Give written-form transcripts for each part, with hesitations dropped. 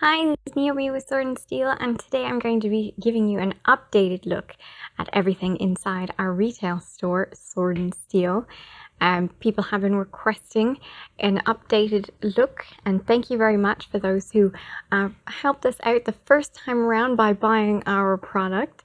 Hi, this is Naomi with Sword and Steel, and today I'm going to be giving you an updated look at everything inside our retail store, Sword and Steel. People have been requesting an updated look, and thank you very much for those who helped us out the first time around by buying our product.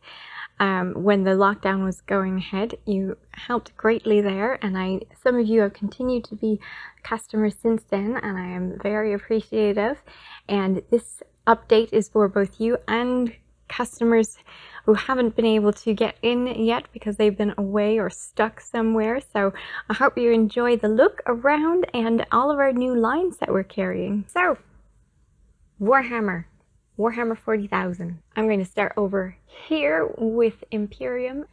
When the lockdown was going ahead, you helped greatly there, and some of you have continued to be customers since then, and I am very appreciative. And this update is for both you and customers who haven't been able to get in yet because they've been away or stuck somewhere. So I hope you enjoy the look around and all of our new lines that we're carrying. So, Warhammer 40,000. I'm going to start over here with Imperium.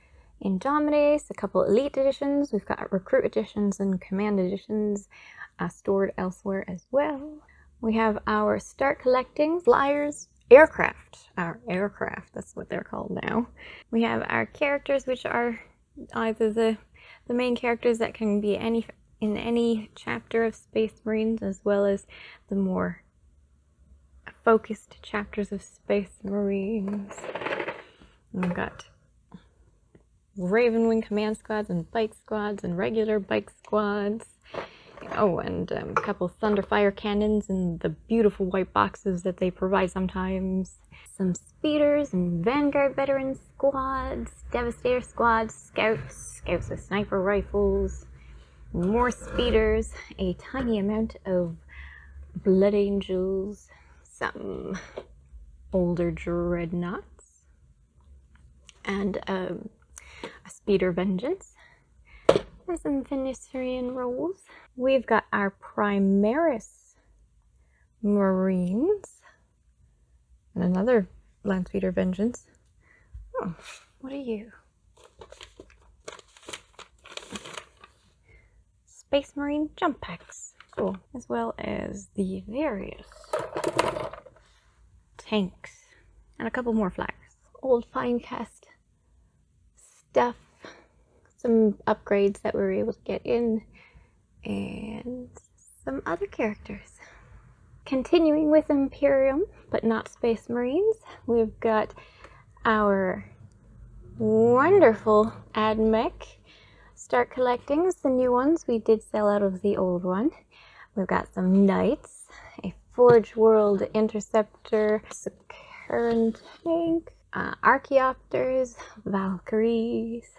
Indomitus, a couple elite editions. We've got recruit editions and command editions stored elsewhere as well. We have our start collecting flyers, our aircraft, that's what they're called now. We have our characters, which are either the main characters that can be in any chapter of Space Marines, as well as the more focused chapters of Space Marines. And we've got Raven Wing command squads and bike squads and regular bike squads. Oh, and a couple Thunderfire cannons and the beautiful white boxes that they provide sometimes. Some speeders and Vanguard veteran squads, Devastator squads, scouts with sniper rifles, more speeders, a tiny amount of Blood Angels, some older dreadnoughts, and a speeder Vengeance. There's some Venusian rolls. We've got our Primaris Marines and another Land Speeder Vengeance. Oh, what are you? Space Marine jump packs. Cool. As well as the various tanks and a couple more flags. Old Finecast stuff. Some upgrades that we were able to get in, and some other characters. Continuing with Imperium, but not Space Marines, we've got our wonderful AdMech start collectings, the new ones. We did sell out of the old one. We've got some Knights, a Forge World Interceptor, current tank, Archaeopters, Valkyries,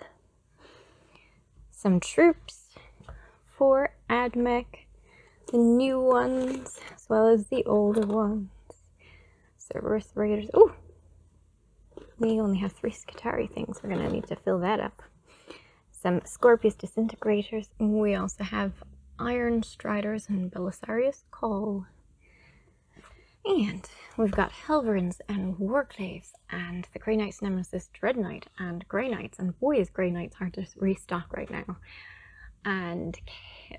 some troops for AdMech, the new ones, as well as the older ones. Cerberus Raiders. Ooh! We only have 3 Skitarii things. We're going to need to fill that up. Some Scorpius Disintegrators. We also have Iron Striders and Belisarius Call. And we've got Helverins and Warclaves and the Grey Knights Nemesis Dread Knight and Grey Knights, and boy is Grey Knights hard to restock right now. And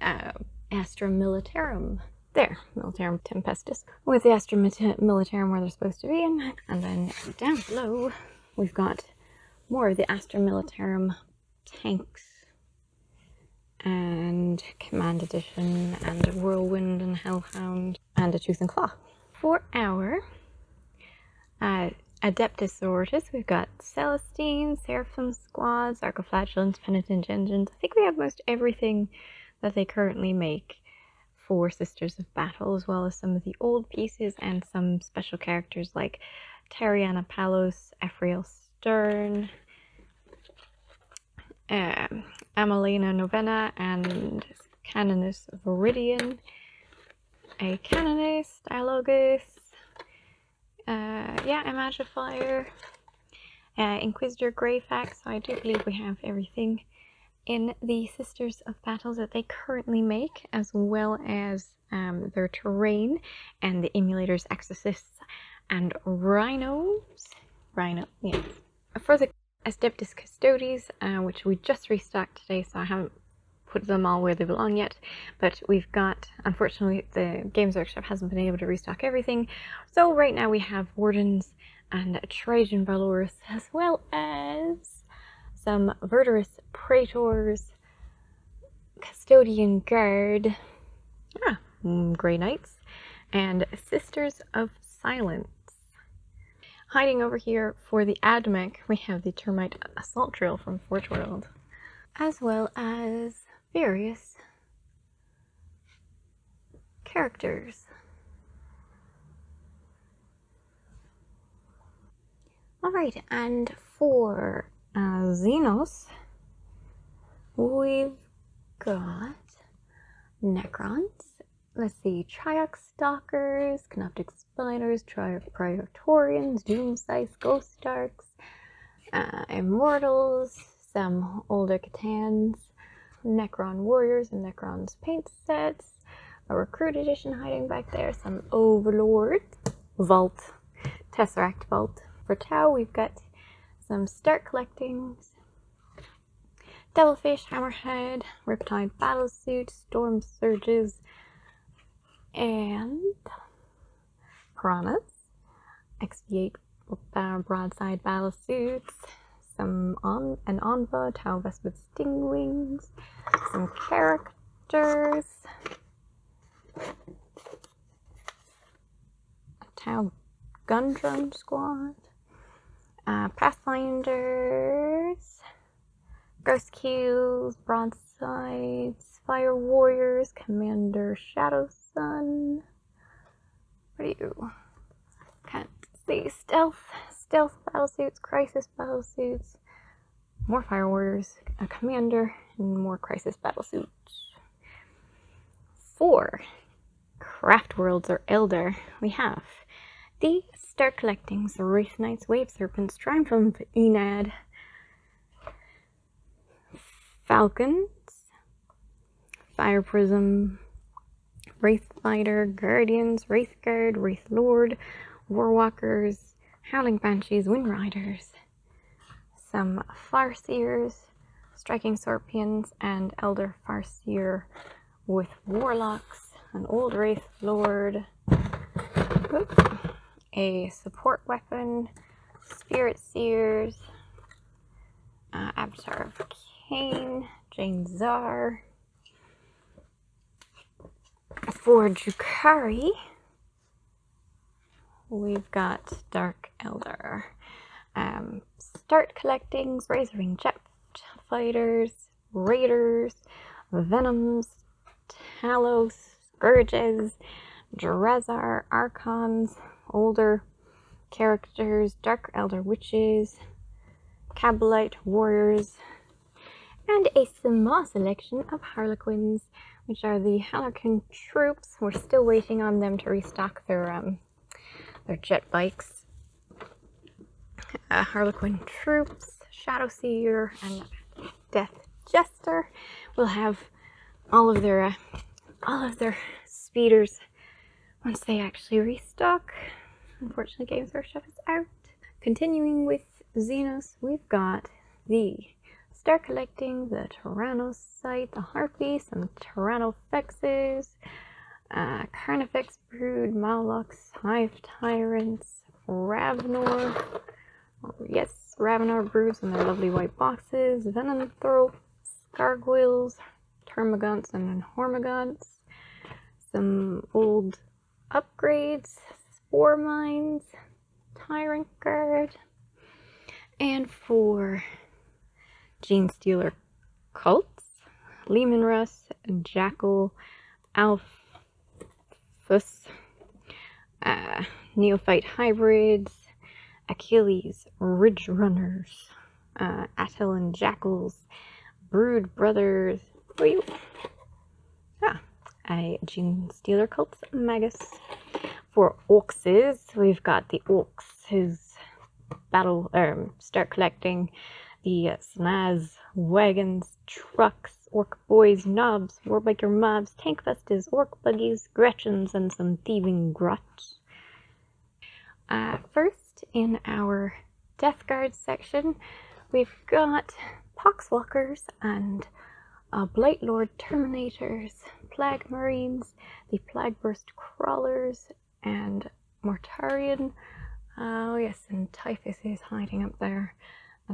Astra Militarum. There, Militarum Tempestus, with the Astra Militarum where they're supposed to be in. And then down below, we've got more of the Astra Militarum tanks and Command Edition and Whirlwind and Hellhound and a Tooth and Claw. For our Adeptus Sororitas, we've got Celestine, Seraphim Squads, Arcoflagellants, Penitent Engines. I think we have most everything that they currently make for Sisters of Battle, as well as some of the old pieces and some special characters like Tariana Palos, Ephrael Stern, Amalena Novena, and Canonus Viridian, a Canonist, Dialogus, Imagifier, Inquisitor Greyfax. So I do believe we have everything in the Sisters of Battles that they currently make, as well as their terrain and the emulators, exorcists, and rhinos. Yes. For the Adeptus Custodes, which we just restocked today, so I haven't put them all where they belong yet, but we've got, unfortunately, the Games Workshop hasn't been able to restock everything, so right now we have Wardens and Trajan Valorous, as well as some Verdurous Praetors, Custodian Guard, Grey Knights, and Sisters of silence. Hiding over here for the AdMech, we have the termite assault drill from Forge World, as well as various characters. Alright, and for Xenos, we've got Necrons. Let's see, Triarch Stalkers, Canoptic Spiders, Triarch Praetorians, Doomsize Ghost Darks, Immortals, some older Catans, Necron Warriors and Necron's paint sets, a Recruit Edition hiding back there, some Overlords, Vault, Tesseract Vault. For Tau, we've got some Start Collectings, Devilfish, Hammerhead, Riptide Battlesuit, Storm Surges, and Piranhas, XV8 Broadside Battlesuits, an Enva, Tau Vest with Stingwings, some characters, a Tau Gundrome Squad, Pathfinders, Ghost Keels, Broadsides, Fire Warriors, Commander Shadow Sun. What are you? Can't see. Stealth Battlesuits, Crisis Battlesuits, more Fire Warriors, a Commander, and more Crisis Battlesuits. 4 Craft Worlds or Elder, we have the Start Collectings, Wraith Knights, Wave Serpents, Triumph of Enad, Falcons, Fire Prism, Wraith Fighter, Guardians, Wraith Guard, Wraith Lord, Warwalkers, Howling Banshees, Wind Riders, some Farseers, Striking Scorpions, and Elder Farseer with Warlocks, an Old Wraith Lord, a support weapon, Spirit Seers, Avatar of Cain, Jane Czar. For Drukhari, we've got Dark Elder, Start Collectings, Razoring Jet Fighters, Raiders, Venoms, Talos, Scourges, Drazar, Archons, older characters, Dark Elder Witches, Cabalite Warriors, and a small selection of Harlequins, which are the Harlequin troops. We're still waiting on them to restock their jet bikes. Harlequin troops, Shadow Seer, and Death Jester will have all of their speeders once they actually restock. Unfortunately, Games Workshop is out. Continuing with Xenos, we've got the Start Collecting, the Tyrannocyte, the Harpy, some Tyrannofexes, Carnifex Brood, Malox, Hive Tyrants, Ravenor, yes, Ravenor Broods in their lovely white boxes, Venomthropes, Gargoyles, Termagants and Hormagants, some old upgrades, Spore Mines, Tyrant Guard, and for Gene Stealer Cults, Lehman Russ, Jackal, Alphus, Neophyte Hybrids, Achilles, Ridge Runners, Attil and Jackals, Brood Brothers, a Gene Stealer Cults Magus. For Orcs, we've got the Orcs whose Start Collecting, the Snaz, Wagons, Trucks, Orc Boys, Knobs, Warbiker Mobs, Tank Vestas, Orc Buggies, Gretchens, and some Thieving Grots. First, in our Death Guard section, we've got Poxwalkers and Blight Lord Terminators, Plague Marines, the Plague Burst Crawlers, and Mortarian. Oh yes, and Typhus is hiding up there,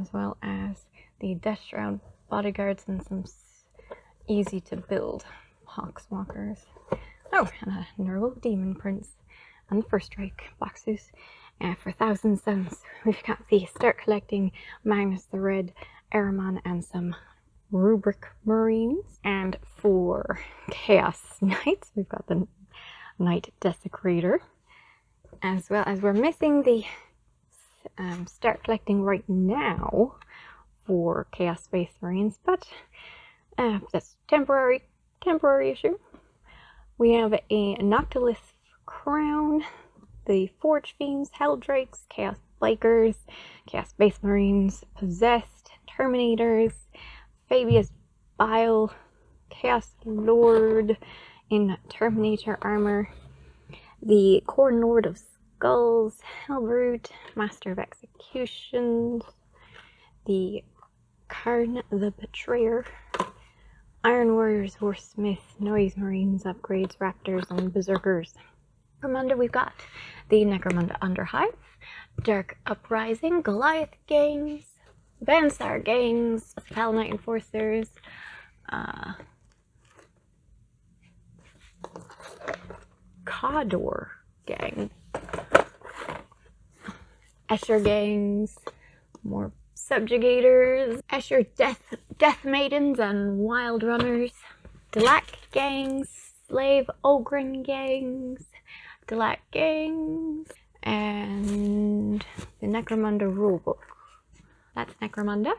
as well as the Death Shroud Bodyguards and some easy to build Poxwalkers. Oh, and a Nurgle Demon Prince, and the First Strike boxes. For 1,000 stones, we've got the Start Collecting Magnus the Red, Ahriman, and some Rubric Marines. And for Chaos Knights, we've got the Knight Desecrator, as well as we're missing the Start Collecting right now for Chaos Space Marines, but that's temporary issue. We have a Noctilus Crown, the Forge Fiends, Helldrakes, Chaos Bikers, Chaos Space Marines, Possessed, Terminators, Fabius Bile, Chaos Lord in Terminator armor, the Corn Lord of Skulls, Hellbrute, Master of Executions, the Karn the Betrayer, Iron Warriors, Warsmith, Noise Marines, Upgrades, Raptors, and Berserkers. Necromunda, we've got the Necromunda Underhive, Dark Uprising, Goliath Gangs, Vansar Gangs, Pal Knight Enforcers, Cador Gang, Escher Gangs, more Subjugators, Escher Death Maidens and Wild Runners, Delac Gangs, Slave Ogren Gangs, Delac Gangs, and the Necromunda Rulebook. That's Necromunda.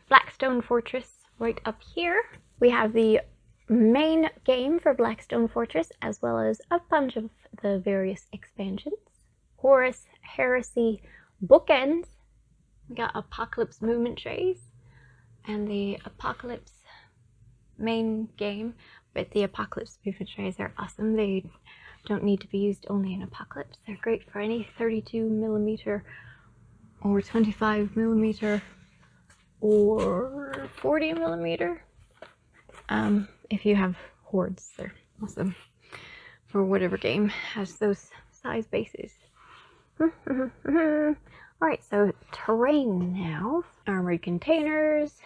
Blackstone Fortress right up here. We have the main game for Blackstone Fortress, as well as a bunch of the various expansions. Horus Heresy Bookends. We got Apocalypse Movement Trays and the Apocalypse main game, but the Apocalypse Movement Trays are awesome. They don't need to be used only in Apocalypse. They're great for any 32mm or 25mm or 40mm. If you have hordes, they're awesome for whatever game has those size bases. Alright, so terrain now. Armored containers,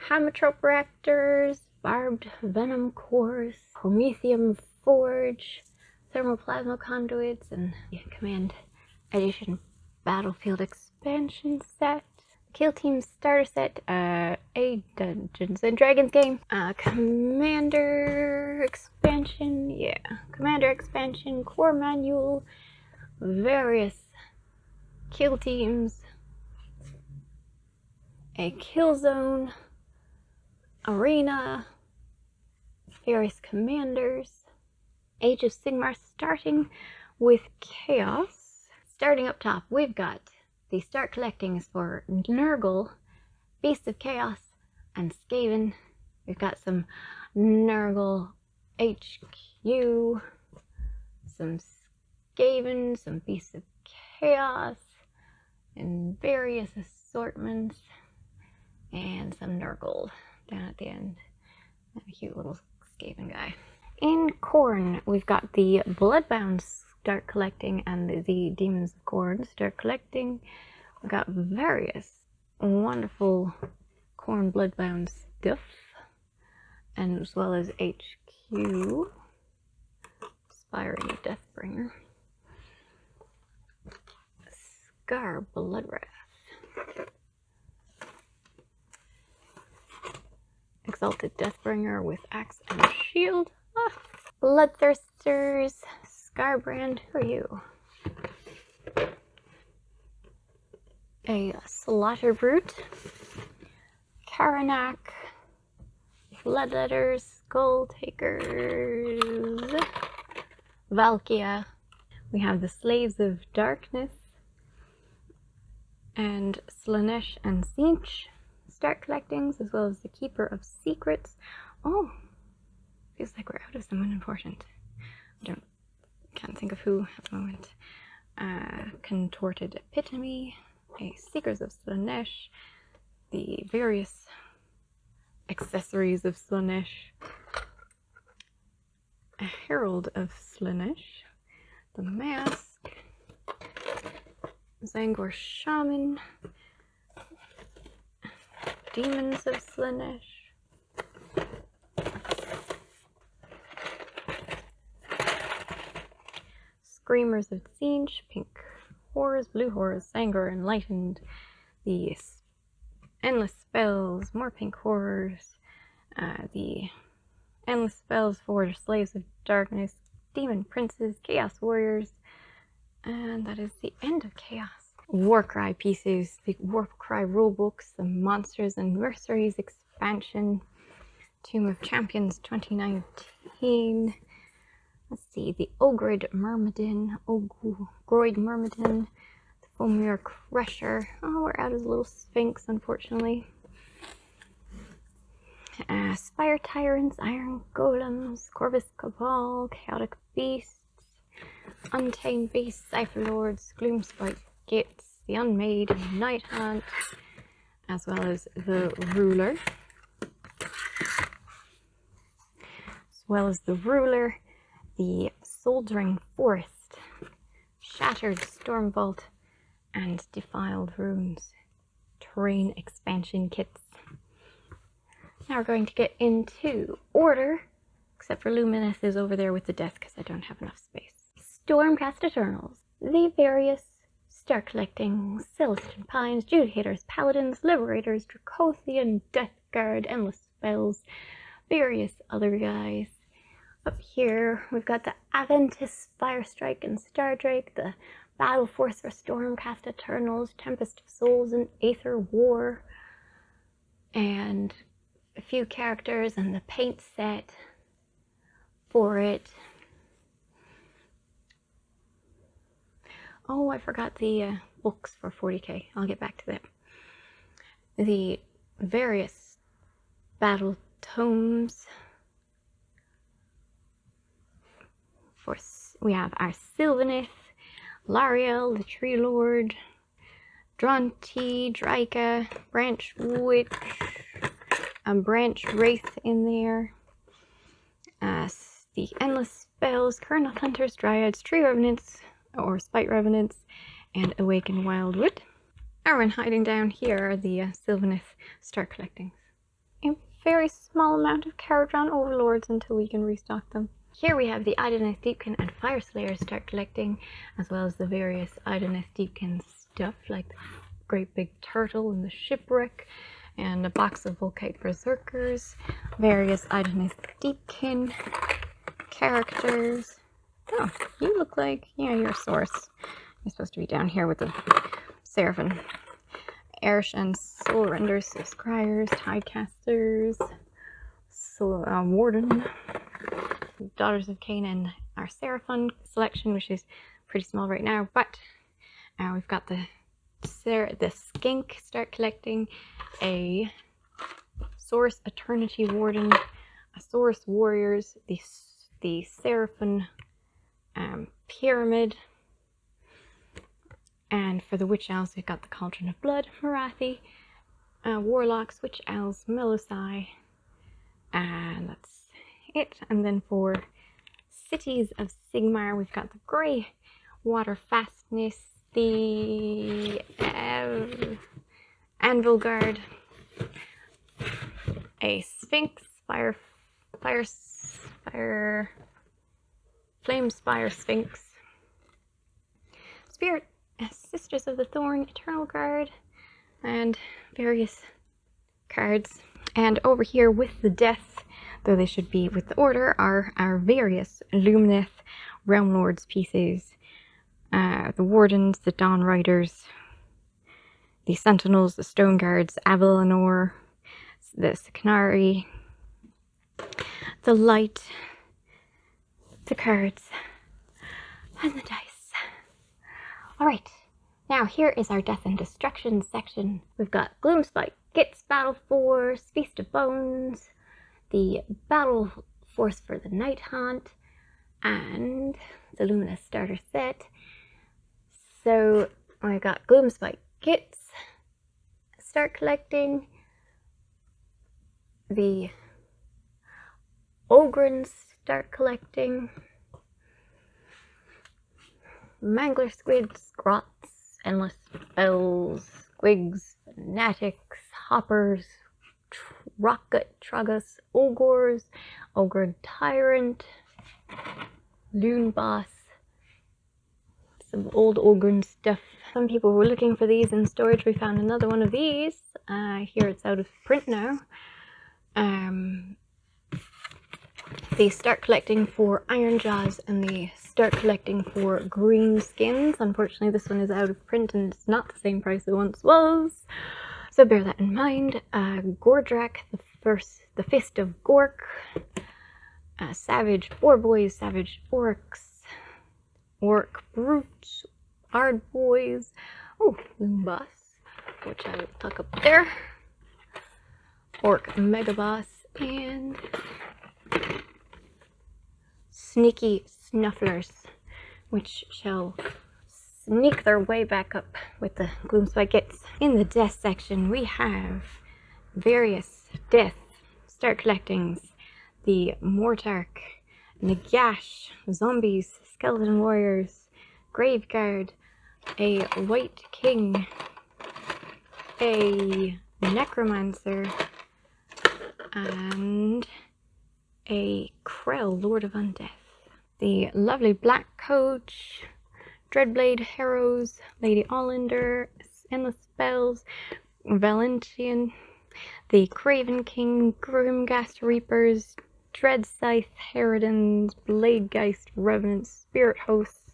Hamotrope Raptors, Barbed Venom Cores, Promethium Forge, Thermoplasma Conduits, and the Command Edition Battlefield Expansion Set. Kill Team Starter Set, a Dungeons and Dragons game, Commander Expansion, Commander Expansion, Core Manual, various kill teams, a kill zone, arena, various commanders, Age of Sigmar, starting with Chaos. Starting up top, we've got the Start Collectings for Nurgle, Beasts of Chaos, and Skaven. We've got some Nurgle HQ, some Skaven, some Beasts of Chaos, in various assortments, and some Nurgle down at the end. And a cute little Skaven guy. In Khorne, we've got the Bloodbound Start Collecting and the Demons of Khorne Start Collecting. We've got various wonderful Khorne Bloodbound stuff, and as well as HQ, Aspiring Deathbringer, Scar Bloodwrath, Exalted Deathbringer with Axe and Shield, Bloodthirsters, Scarbrand, who are you? A Slaughter Brute, Karanak, Bloodletters, Skull Takers, Valkia. We have the Slaves of Darkness, and Slanesh and Sinch Start Collectings, as well as the Keeper of Secrets. Oh, feels like we're out of someone important. Can't think of who at the moment. Contorted Epitome, a Seekers of Slanesh, the various accessories of Slanesh, a Herald of Slanesh, the Mask, Zangor Shaman, Demons of Slanesh, Screamers of the Siege, Pink Horrors, Blue Horrors, Anger Enlightened, the Endless Spells, more Pink Horrors, the Endless Spells for the Slaves of Darkness, Demon Princes, Chaos Warriors, and that is the end of Chaos. Warcry pieces, the Warcry rulebooks, the Monsters and Mercenaries expansion, Tomb of Champions 2019. Let's see, the Ogroid Myrmidon, the Fomir Crusher. Oh, we're out of the little Sphinx, unfortunately. Spire Tyrants, Iron Golems, Corvus Cabal, Chaotic Beasts, Untamed Beasts, Cypher Lords, Gloomspite Gates, the Unmade, Night Hunt, as well as the Ruler. The Soldering Forest, Shattered Storm Vault, and Defiled Runes terrain expansion kits. Now we're going to get into Order, except for Luminous is over there with the death because I don't have enough space. Stormcast Eternals, the various Star Collecting, Celestine Pines, Judicators, Paladins, Liberators, Dracothian, Death Guard, Endless Spells, various other guys. Up here we've got the Aventus Firestrike and Stardrake, the Battle Force for Stormcast Eternals, Tempest of Souls, and Aether War, and a few characters and the paint set for it. Oh, I forgot the books for 40k. I'll get back to that. The various battle tomes. We have our Sylvaneth, Lariel, the Tree Lord, Dronti, Draika, Branch Witch, a Branch Wraith in there, the Endless Spells, Kurnoth Hunters, Dryads, Tree Revenants, or Spite Revenants, and Awaken Wildwood. Now we're hiding down here are the Sylvaneth Star Collectings. A very small amount of Caradron Overlords until we can restock them. Here we have the Idoneth Deepkin and Fireslayer Start Collecting, as well as the various Idoneth Deepkin stuff, like the Great Big Turtle and the Shipwreck, and a box of Volkite Berserkers, various Idoneth Deepkin characters. Oh, you look like, yeah, you're a source. You're supposed to be down here with the Seraphim. Erish and Soul Renders, Scryers, Tidecasters, Warden, Daughters of Cain, and our Seraphon selection, which is pretty small right now, but we've got the Skink Start Collecting, a Source Eternity Warden, a Source Warriors, the Seraphon Pyramid, and for the Witch Owls we've got the Cauldron of Blood, Marathi, Warlocks, Witch Owls, Melosai, and that's it. And then for Cities of Sigmar we've got the Grey Water Fastness, the Anvil Guard, a Sphinx, Flame Spire Sphinx, Spirit Sisters of the Thorn, Eternal Guard, and various cards. And over here with the Death, though they should be with the Order, are our various Lumineth Realm Lords pieces. The Wardens, the Dawn Riders, the Sentinels, the Stone Guards, Avalanor, the Sikanari, the Light, the cards, and the dice. Alright, now here is our Death and Destruction section. We've got Gloomspite, Gitz Battle Force, Feast of Bones, the Battle Force for the Night Hunt, and the Luminous Starter Set. So I got Gloomspite Gitz, Start Collecting, the Ogrins Start Collecting, Mangler Squids, Grots, Endless Spells, Squigs, Fanatics, Hoppers, Rocket Tragus, Ogres, Ogre Tyrant, Loon Boss, Some old Ogren stuff. Some people were looking for these in storage. We found another one of these. Here it's out of print now. They start collecting for Iron Jaws and they start collecting for green skins. Unfortunately, this one is out of print and it's not the same price it once was. So bear that in mind. Gordrak, the Fist of Gork. Savage Boar Boys, Savage Orcs. Orc Brutes. Ard Boys. Oh, Loom Boss, which I will tuck up there. Orc Mega Boss. And Sneaky Snufflers, which shall sneak their way back up with the Gloom Spikets. In the death section, we have various death start collectings. The Mortark, Nagash, Zombies, Skeleton Warriors, Graveguard, a White King, a Necromancer, and a Krell, Lord of Undeath. The lovely Black Coach, Dreadblade Heroes, Lady Allander, Endless Spells, Valentian, the Craven King, Grimghast Reapers, Dread Scythe, Harridans, Bladegeist, Revenants, Spirit Hosts,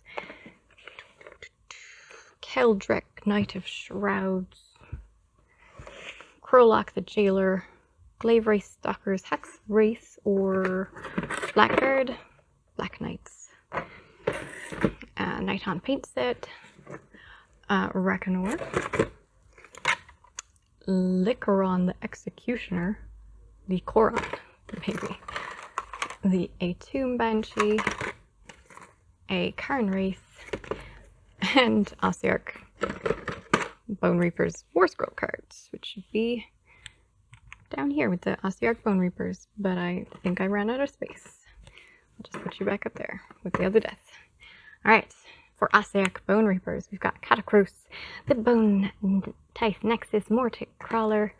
Keldrek, Knight of Shrouds, Krolok the Jailer, Glaive Race Stalkers, Hex Wraith, or Blackguard, Black Knights, Nighthaunt Paint Set, Rakanor, Licoron the Executioner, the Koron, maybe, a Tomb Banshee, a Karn Wraith, and Ossiarch Bone Reapers War Scroll cards, which should be down here with the Ossiarch Bone Reapers, but I think I ran out of space. I'll just put you back up there with the other death. Alright, for Ossiarch Bone Reapers, we've got Catacross, the Bone Tithe Nexus, Mortic Crawler,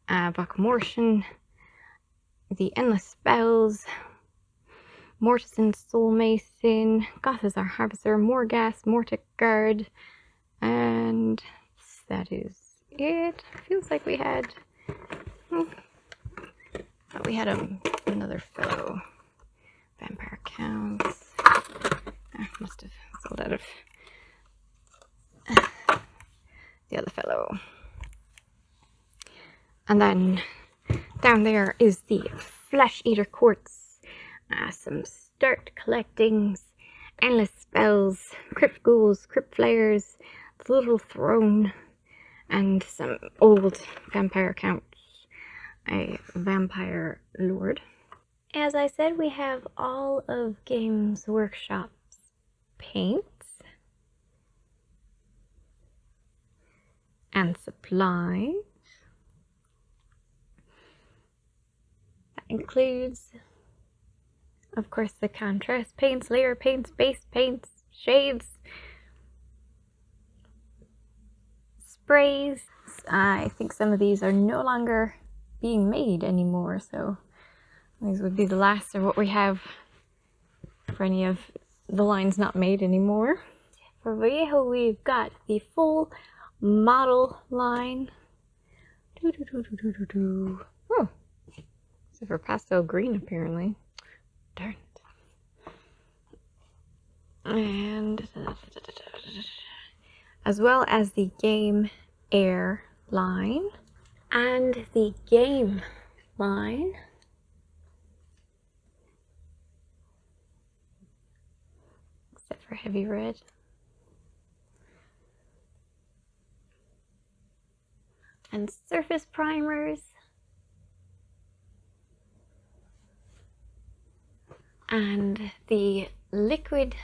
Vokmortian, the Endless Spells, Mortison Soul Mason, Gothazar Harvester, Morghast, Mortic Guard, and that is it. Feels like we had another fellow. Vampire Counts. Must have sold out of the other fellow. And then down there is the Flesh Eater Quartz. Some start collectings, Endless Spells, Crypt Ghouls, Crypt Flayers, the Little Throne, and some old Vampire Counts. A Vampire Lord. As I said, we have all of Games Workshop's paints and supplies. That includes, of course, the contrast paints, layer paints, base paints, shades, sprays. I think some of these are no longer being made anymore, so these would be the last of what we have for any of the lines not made anymore. For Yugioh, we've got the full model line. Oh, except for pastel green, apparently. Darn it. And as well as the Game Air line and the Game line. Except for Heavy Red. And surface primers. And the Liquid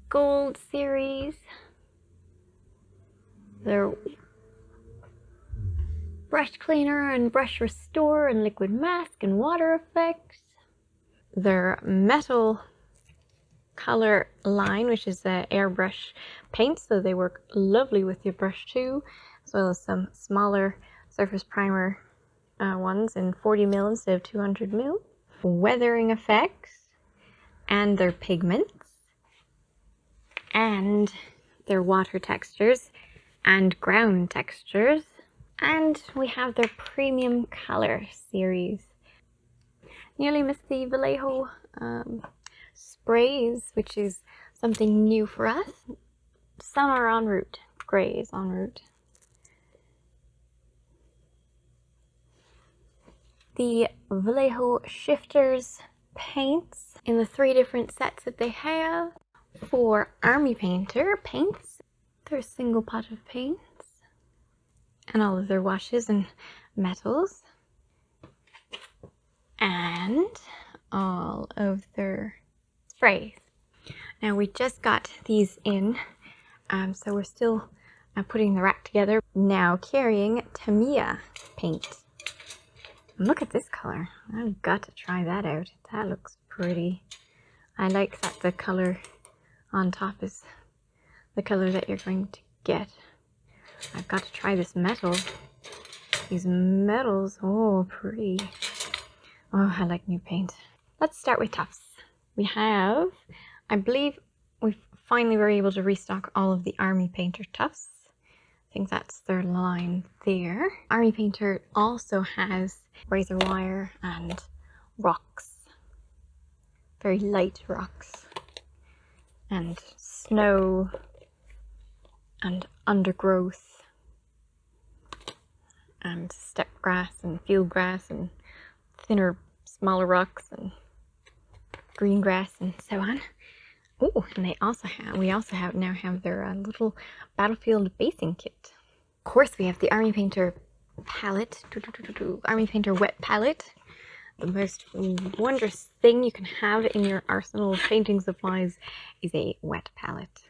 Gold series. Their Brush Cleaner and Brush Restore and Liquid Mask and Water Effects. Their Metal Color line, which is the airbrush paint, so they work lovely with your brush too, as well as some smaller surface primer ones in 40mm instead of 200mm. Weathering effects and their pigments. and their water textures and ground textures. And we have their premium color series. Nearly missed the Vallejo sprays, which is something new for us. Some are en route. Grey is en route. The Vallejo shifters paints in the 3 different sets that they have. For Army Painter paints, their single pot of paints, and all of their washes and metals, and all of their sprays. Now we just got these in, so we're still putting the rack together. Now carrying Tamiya paint. Look at this color. I've got to try that out. That looks pretty. I like that the color on top is the color that you're going to get. I've got to try this metal. These metals, oh, pretty. Oh, I like new paint. Let's start with tufts. We have, I believe we finally were able to restock all of the Army Painter tufts. I think that's their line there. Army Painter also has razor wire and rocks. Very light rocks. And snow and undergrowth and steppe grass and field grass and thinner, smaller rocks and green grass and so on. Oh, and we also now have their little battlefield basing kit. Of course, we have the Army Painter palette, Army Painter wet palette. The most wondrous thing you can have in your arsenal of painting supplies is a wet palette.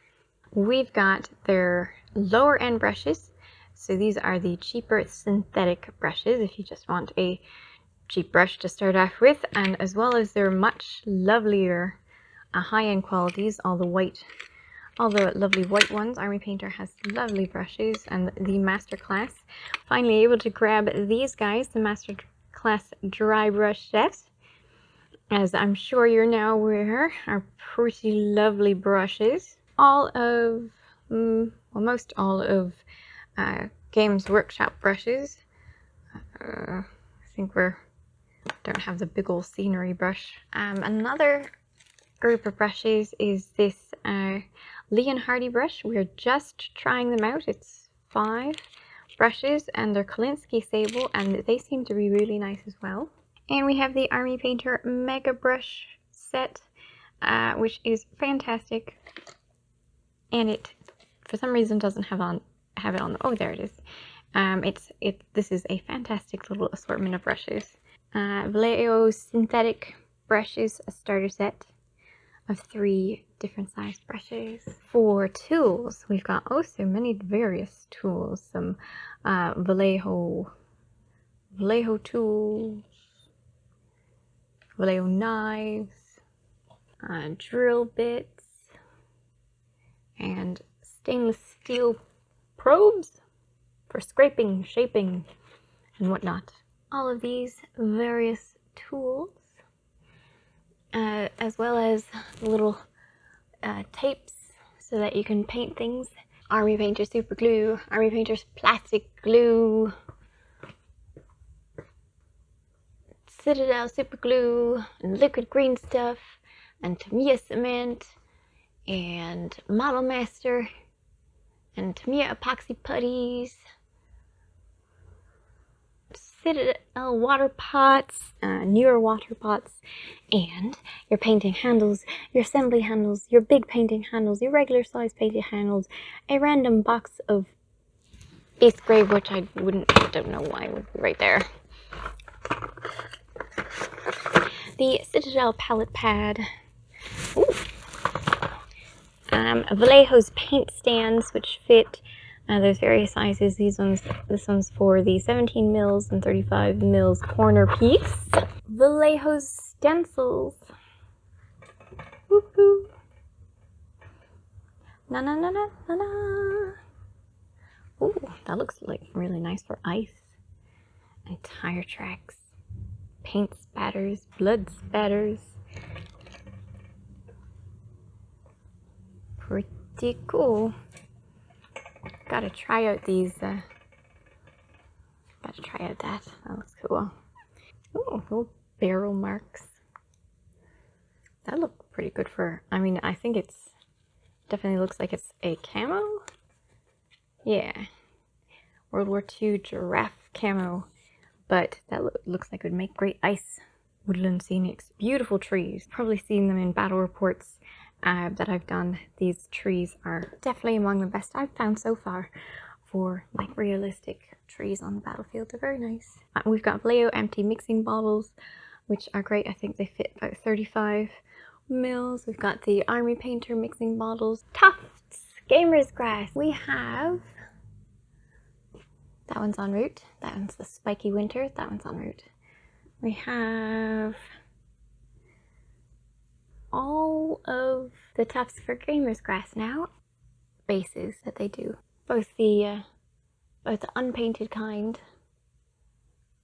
We've got their lower end brushes. So these are the cheaper synthetic brushes if you just want a cheap brush to start off with, and as well as their much lovelier high-end qualities, all the lovely white ones. Army Painter has lovely brushes, and the Masterclass. Finally able to grab these guys, the Masterclass dry brush set, as I'm sure you're now aware, are pretty lovely brushes. Most all of Games Workshop brushes. I think don't have the big old scenery brush. Another group of brushes is this Lee and Hardy brush. We're just trying them out. It's 5 brushes and they're Kolinsky sable, and they seem to be really nice as well. And we have the Army Painter Mega Brush set, which is fantastic. And it, for some reason, doesn't have it on. Oh, there it is. This is a fantastic little assortment of brushes. Vallejo synthetic brushes, a starter set of 3 different size brushes. For tools, we've got so many various tools. Some Vallejo tools, Vallejo knives, drill bits, and stainless steel probes for scraping, shaping, and whatnot. All of these various tools, as well as little tapes so that you can paint things. Army Painter super glue, Army Painter's plastic glue, Citadel super glue, and liquid green stuff, and Tamiya cement, and Model Master, and Tamiya epoxy putties, Citadel water pots, newer water pots, and your painting handles, your assembly handles, your big painting handles, your regular size painting handles, a random box of base grade, which I don't know why would be right there. The Citadel palette pad. Ooh. Vallejo's paint stands, which fit. There's various sizes. This one's for the 17 mils and 35 mils corner piece. Vallejo's stencils. Woohoo! Na na na na na na. Ooh, that looks like really nice for ice and tire tracks. Paint spatters, blood spatters. pretty cool. Gotta try out these, gotta try out that. That looks cool. Ooh, little barrel marks. That look pretty good for, I mean, I think it's, definitely looks like it's a camo. Yeah. World War II giraffe camo. But that looks like it would make great ice woodland scenics. Beautiful trees. Probably seen them in battle reports that I've done. These trees are definitely among the best I've found so far for like realistic trees on the battlefield. They're very nice. We've got Vallejo empty mixing bottles, which are great. I think they fit about 35 mils. We've got the Army Painter mixing bottles. Tufts Gamer's Grass. We have, that one's en route. That one's the Spiky Winter. That one's en route. We have all of the Tufts for Gamer's Grass now. Bases that they do. Both the unpainted kind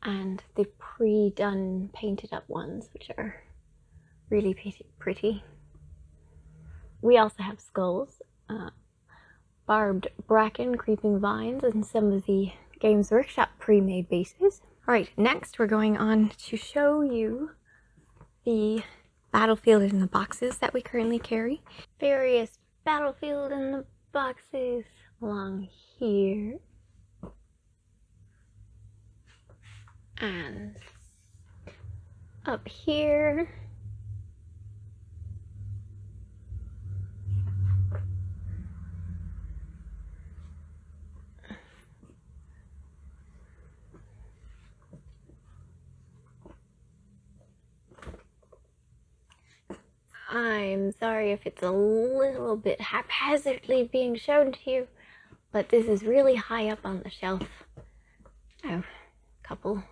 and the pre-done painted up ones, which are really pretty. We also have skulls, barbed bracken, creeping vines, and some of the Games Workshop pre-made bases. Alright, next we're going on to show you the battlefield in the boxes that we currently carry. Various battlefield in the boxes along here. And up here. I'm sorry if it's a little bit haphazardly being shown to you, but this is really high up on the shelf. Oh, a couple.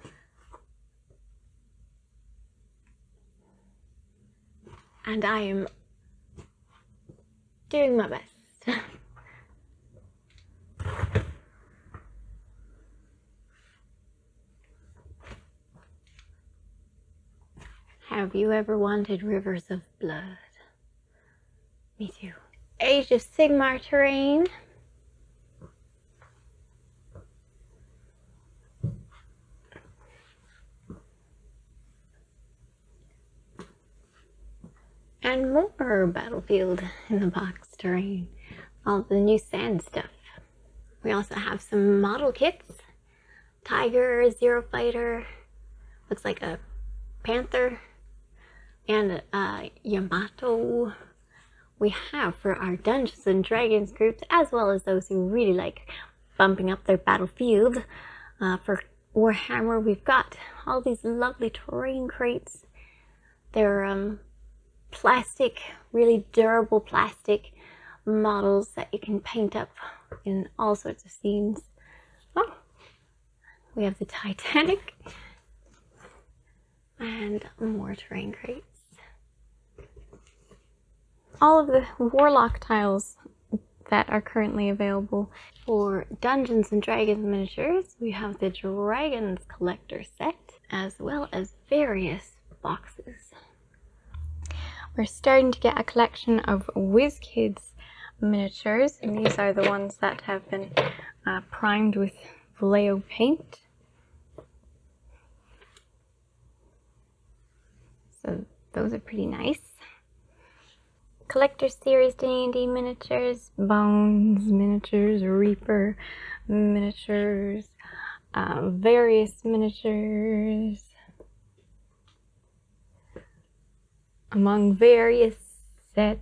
And I am doing my best. Have you ever wanted rivers of blood? Me too. Age of Sigmar terrain. And more battlefield in the box terrain. All the new sand stuff. We also have some model kits. Tiger, Zero Fighter, looks like a panther, and Yamato. We have for our Dungeons and Dragons groups, as well as those who really like bumping up their battlefield. For Warhammer, we've got all these lovely terrain crates. They're plastic, really durable plastic models that you can paint up in all sorts of scenes. Oh, we have the Titanic and more terrain crates. All of the Warlock tiles that are currently available. For Dungeons and Dragons miniatures, we have the Dragons Collector set, as well as various boxes. We're starting to get a collection of WizKids miniatures, and these are the ones that have been primed with Vallejo paint. So those are pretty nice. Collector Series D&D miniatures, Bones miniatures, Reaper miniatures, various miniatures, among various sets.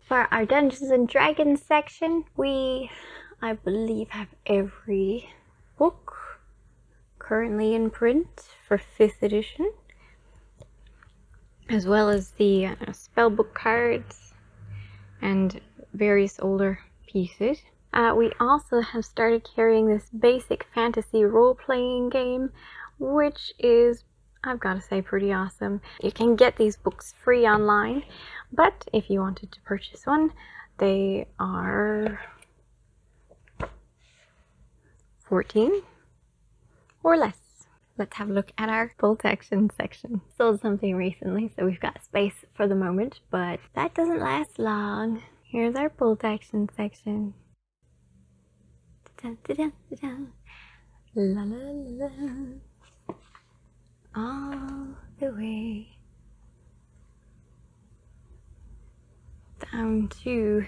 For our Dungeons and Dragons section, we, I believe, have every book currently in print for 5th edition, as well as the spellbook cards and various older pieces. We also have started carrying this basic fantasy role-playing game, which is, I've got to say, pretty awesome. You can get these books free online, but if you wanted to purchase one, They are 14 or less. Let's have a look at our bolt action section. Sold something recently, so we've got space for the moment, but that doesn't last long. Here's our bolt action section. Dun, dun, dun, dun. La la la. All the way down to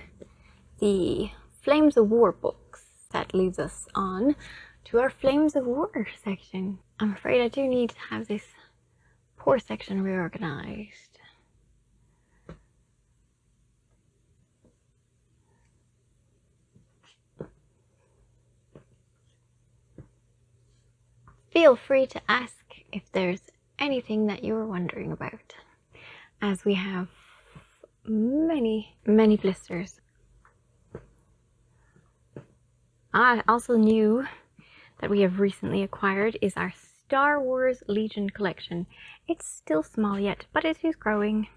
the Flames of War books. That leads us on to our Flames of War section. I'm afraid I do need to have this poor section reorganized. Feel free to ask if there's anything that you're wondering about, as we have many blisters. Also new that we have recently acquired is our Star Wars Legion collection. It's still small yet, but it is growing.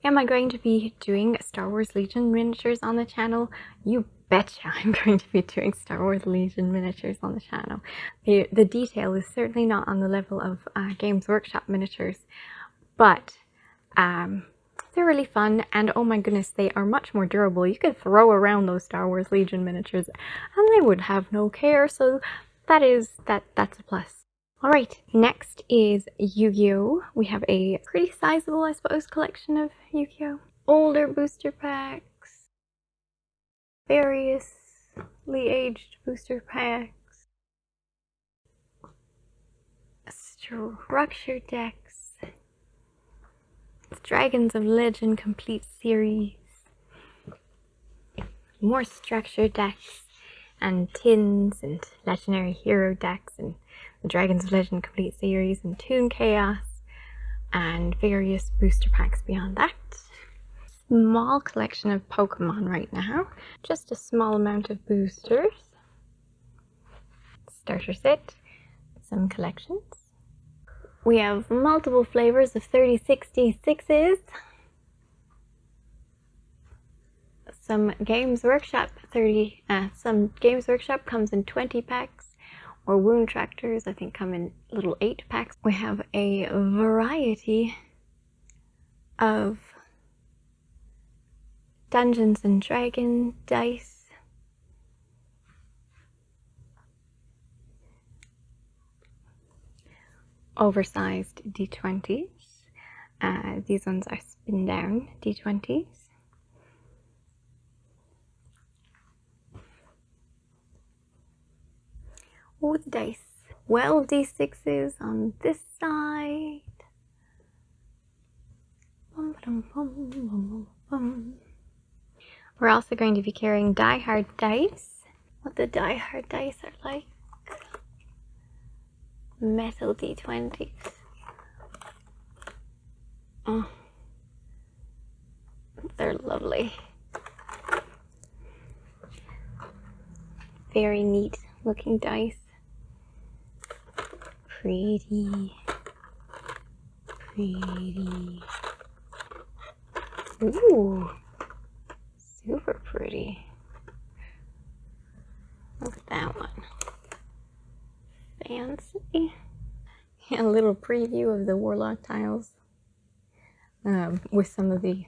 Am I going to be doing Star Wars Legion miniatures on the channel? You betcha I'm going to be doing Star Wars Legion miniatures on the channel. The detail is certainly not on the level of Games Workshop miniatures, but they're really fun, and oh my goodness, they are much more durable. You could throw around those Star Wars Legion miniatures and they would have no care, so that's a plus. Alright, next is Yu-Gi-Oh! We have a pretty sizable, I suppose, collection of Yu-Gi-Oh! Older booster packs, variously aged booster packs, structure decks, Dragons of Legend Complete Series, more structure decks, and tins, and Legendary Hero decks, and the Dragons of Legend Complete Series, and Toon Chaos, and various booster packs beyond that. Small collection of Pokemon right now, just a small amount of boosters. Starter set, some collections. We have multiple flavors of 3066s. Some Games Workshop comes in 20 packs, or Wound Tractors I think come in little 8 packs. We have a variety of Dungeons and Dragons dice, oversized D20s. These ones are spin down D20s. Oh, the dice. Well, D6s on this side. We're also going to be carrying Die Hard dice. What the Die Hard dice are like. Metal D20s. Oh, they're lovely. Very neat looking dice. Pretty. Ooh, super pretty. Look at that one. Fancy. A little preview of the Warlock tiles, with some of the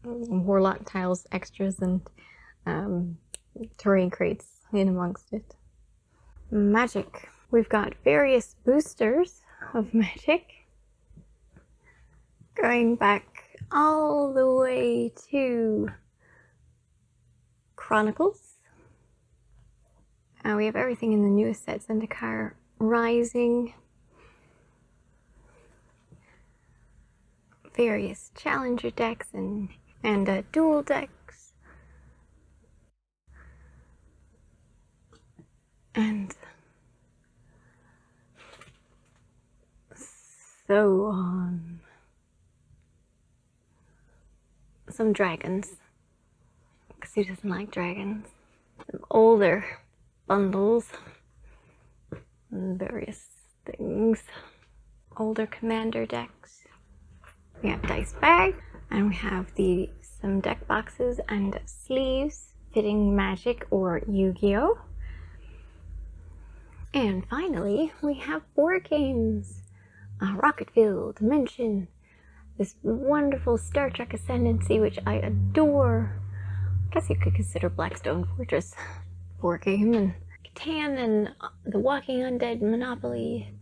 Warlock tiles extras and terrain crates in amongst it. Magic. We've got various boosters of Magic, going back all the way to Chronicles. We have everything in the newest set: Zendikar Rising, various challenger decks and dual decks, and so on. Some dragons, because who doesn't like dragons? Some older bundles and various things. Older commander decks. We have dice bag, and we have some deck boxes and sleeves fitting Magic or Yu-Gi-Oh! And finally, we have board games. Rocketfield, Dimension, this wonderful Star Trek Ascendancy, which I adore. I guess you could consider Blackstone Fortress board game, and Catan, and The Walking Undead, Monopoly,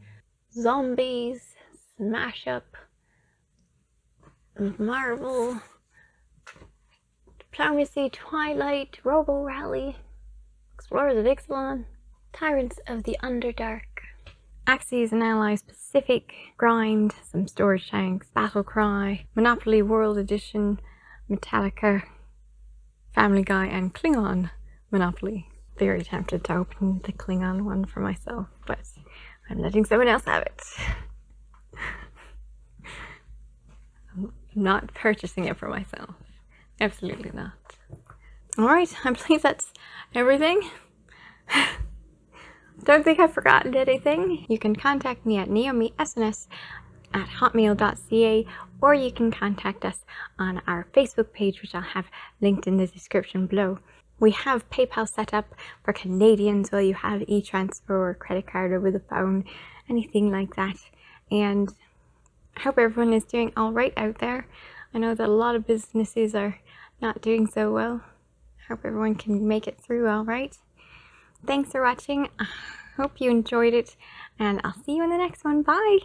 Zombies, Smash Up, Marvel, Diplomacy, Twilight, Robo Rally, Explorers of Ixalan, Tyrants of the Underdark, Axis and Allies Pacific, Grind, some storage tanks, Battle Cry, Monopoly World Edition, Metallica, Family Guy, and Klingon Monopoly. Very tempted to open the Klingon one for myself, but I'm letting someone else have it. I'm not purchasing it for myself. Absolutely not. Alright, I believe that's everything. Don't think I've forgotten anything. You can contact me at naomisns@hotmail.ca, or you can contact us on our Facebook page, which I'll have linked in the description below. We have PayPal set up for Canadians, while you have e-transfer or credit card over the phone, anything like that. And I hope everyone is doing alright out there. I know that a lot of businesses are not doing so well. I hope everyone can make it through alright. Thanks for watching. I hope you enjoyed it, and I'll see you in the next one. Bye!